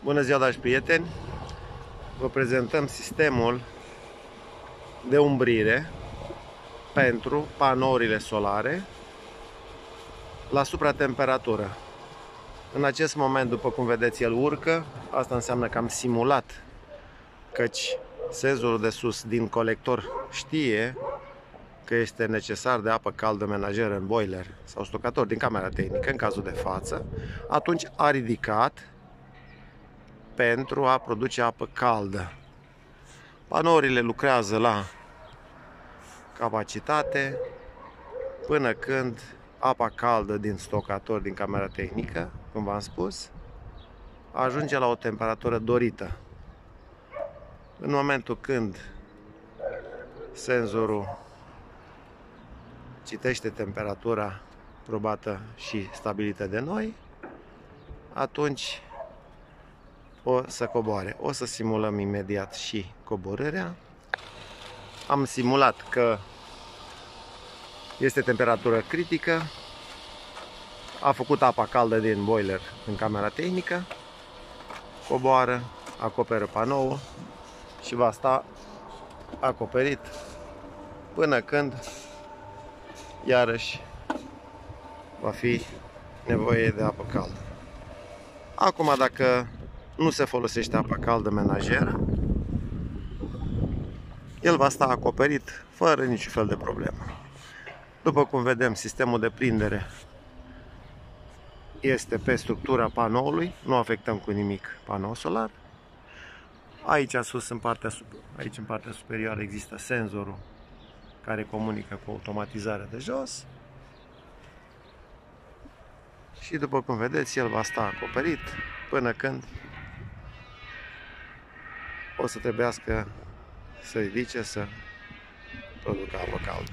Bună ziua, dragi prieteni! Vă prezentăm sistemul de umbrire pentru panourile solare la supratemperatură. În acest moment, după cum vedeți, el urcă. Asta înseamnă că am simulat, căci senzorul de sus din colector știe că este necesar de apă caldă menajeră în boiler sau stocator din camera tehnică, în cazul de față. Atunci a ridicat pentru a produce apă caldă. Panourile lucrează la capacitate până când apa caldă din stocator, din camera tehnică, cum v-am spus, ajunge la o temperatură dorită. În momentul când senzorul citește temperatura probată și stabilită de noi, atunci o să coboare. O să simulăm imediat și coborârea. Am simulat că este temperatură critică. A făcut apa caldă din boiler în camera tehnică. Coboară, acoperă panoul și va sta acoperit până când iarăși va fi nevoie de apă caldă. Acum, dacă nu se folosește apă caldă menajeră, el va sta acoperit fără niciun fel de problemă. După cum vedem, sistemul de prindere este pe structura panoului, nu afectăm cu nimic panoul solar. Aici sus, în partea superioară, există senzorul care comunică cu automatizarea de jos. Și după cum vedeți, el va sta acoperit până când o să trebuiască să ridice, să producă apă caldă.